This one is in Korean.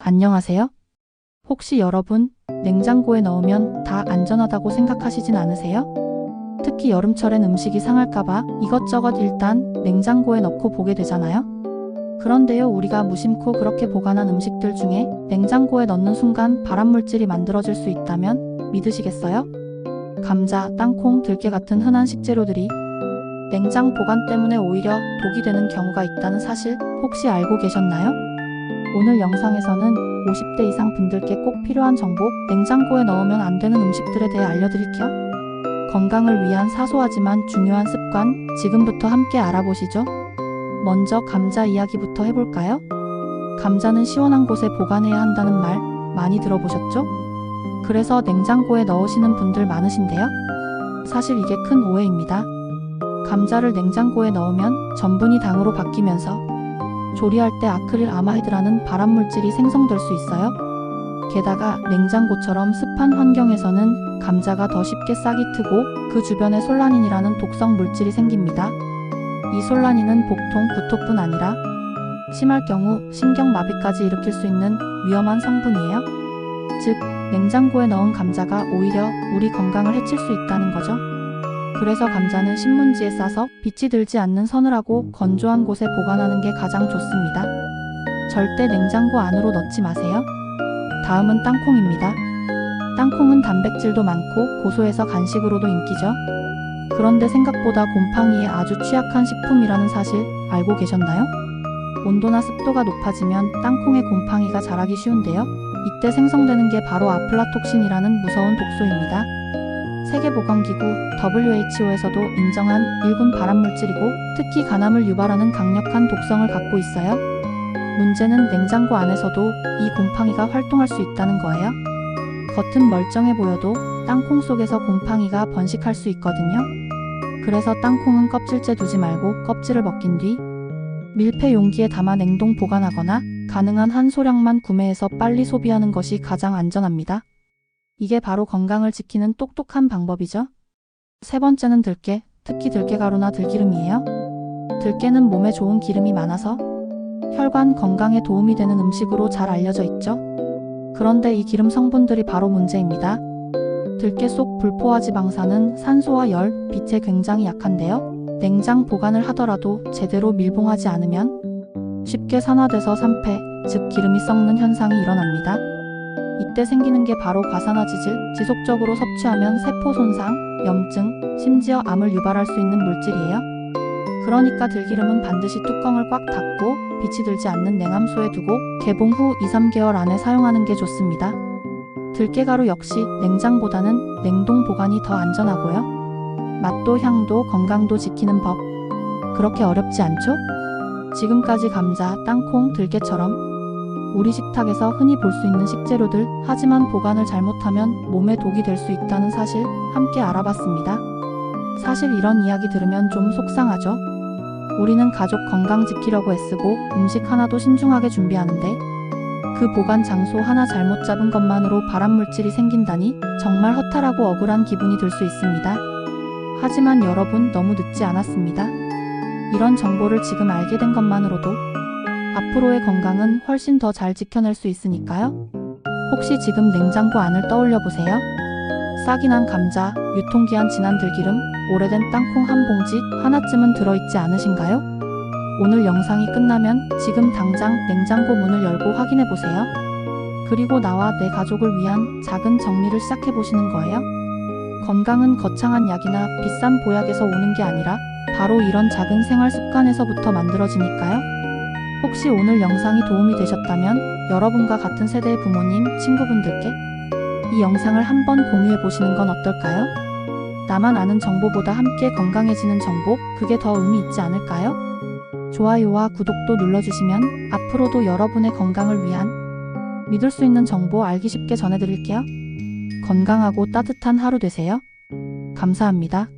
안녕하세요. 혹시 여러분, 냉장고에 넣으면 다 안전하다고 생각하시진 않으세요? 특히 여름철엔 음식이 상할까봐 이것저것 일단 냉장고에 넣고 보게 되잖아요. 그런데요, 우리가 무심코 그렇게 보관한 음식들 중에 냉장고에 넣는 순간 발암물질이 만들어질 수 있다면 믿으시겠어요? 감자, 땅콩, 들깨 같은 흔한 식재료들이 냉장 보관 때문에 오히려 독이 되는 경우가 있다는 사실 혹시 알고 계셨나요? 오늘 영상에서는 50대 이상 분들께 꼭 필요한 정보, 냉장고에 넣으면 안 되는 음식들에 대해 알려드릴게요. 건강을 위한 사소하지만 중요한 습관, 지금부터 함께 알아보시죠. 먼저 감자 이야기부터 해볼까요? 감자는 시원한 곳에 보관해야 한다는 말 많이 들어보셨죠? 그래서 냉장고에 넣으시는 분들 많으신데요. 사실 이게 큰 오해입니다. 감자를 냉장고에 넣으면 전분이 당으로 바뀌면서 조리할 때 아크릴 아마이드라는 발암물질이 생성될 수 있어요. 게다가 냉장고처럼 습한 환경에서는 감자가 더 쉽게 싹이 트고 그 주변에 솔라닌이라는 독성 물질이 생깁니다. 이 솔라닌은 복통, 구토뿐 아니라 심할 경우 신경마비까지 일으킬 수 있는 위험한 성분이에요. 즉, 냉장고에 넣은 감자가 오히려 우리 건강을 해칠 수 있다는 거죠. 그래서 감자는 신문지에 싸서 빛이 들지 않는 서늘하고 건조한 곳에 보관하는 게 가장 좋습니다. 절대 냉장고 안으로 넣지 마세요. 다음은 땅콩입니다. 땅콩은 단백질도 많고 고소해서 간식으로도 인기죠. 그런데 생각보다 곰팡이에 아주 취약한 식품이라는 사실 알고 계셨나요? 온도나 습도가 높아지면 땅콩에 곰팡이가 자라기 쉬운데요. 이때 생성되는 게 바로 아플라톡신이라는 무서운 독소입니다. 세계보건기구 WHO에서도 인정한 1군 발암물질이고 특히 간암을 유발하는 강력한 독성을 갖고 있어요. 문제는 냉장고 안에서도 이 곰팡이가 활동할 수 있다는 거예요. 겉은 멀쩡해 보여도 땅콩 속에서 곰팡이가 번식할 수 있거든요. 그래서 땅콩은 껍질째 두지 말고 껍질을 벗긴 뒤 밀폐 용기에 담아 냉동 보관하거나 가능한 한 소량만 구매해서 빨리 소비하는 것이 가장 안전합니다. 이게 바로 건강을 지키는 똑똑한 방법이죠. 세 번째는 들깨, 특히 들깨가루나 들기름이에요. 들깨는 몸에 좋은 기름이 많아서 혈관 건강에 도움이 되는 음식으로 잘 알려져 있죠. 그런데 이 기름 성분들이 바로 문제입니다. 들깨 속 불포화지방산은 산소와 열, 빛에 굉장히 약한데요. 냉장 보관을 하더라도 제대로 밀봉하지 않으면 쉽게 산화돼서 산패, 즉 기름이 썩는 현상이 일어납니다. 이때 생기는 게 바로 과산화지질, 지속적으로 섭취하면 세포 손상, 염증, 심지어 암을 유발할 수 있는 물질이에요. 그러니까 들기름은 반드시 뚜껑을 꽉 닫고 빛이 들지 않는 냉암소에 두고 개봉 후 2-3개월 안에 사용하는 게 좋습니다. 들깨가루 역시 냉장보다는 냉동 보관이 더 안전하고요. 맛도 향도 건강도 지키는 법. 그렇게 어렵지 않죠? 지금까지 감자, 땅콩, 들깨처럼 우리 식탁에서 흔히 볼 수 있는 식재료들, 하지만 보관을 잘못하면 몸에 독이 될 수 있다는 사실 함께 알아봤습니다. 사실 이런 이야기 들으면 좀 속상하죠? 우리는 가족 건강 지키려고 애쓰고 음식 하나도 신중하게 준비하는데 그 보관 장소 하나 잘못 잡은 것만으로 발암물질이 생긴다니 정말 허탈하고 억울한 기분이 들 수 있습니다. 하지만 여러분, 너무 늦지 않았습니다. 이런 정보를 지금 알게 된 것만으로도 앞으로의 건강은 훨씬 더 잘 지켜낼 수 있으니까요. 혹시 지금 냉장고 안을 떠올려 보세요. 싹이 난 감자, 유통기한 지난 들기름, 오래된 땅콩 한 봉지 하나쯤은 들어있지 않으신가요? 오늘 영상이 끝나면 지금 당장 냉장고 문을 열고 확인해 보세요. 그리고 나와 내 가족을 위한 작은 정리를 시작해 보시는 거예요. 건강은 거창한 약이나 비싼 보약에서 오는 게 아니라 바로 이런 작은 생활 습관에서부터 만들어지니까요. 혹시 오늘 영상이 도움이 되셨다면 여러분과 같은 세대의 부모님, 친구분들께 이 영상을 한번 공유해 보시는 건 어떨까요? 나만 아는 정보보다 함께 건강해지는 정보, 그게 더 의미 있지 않을까요? 좋아요와 구독도 눌러주시면 앞으로도 여러분의 건강을 위한 믿을 수 있는 정보 알기 쉽게 전해드릴게요. 건강하고 따뜻한 하루 되세요. 감사합니다.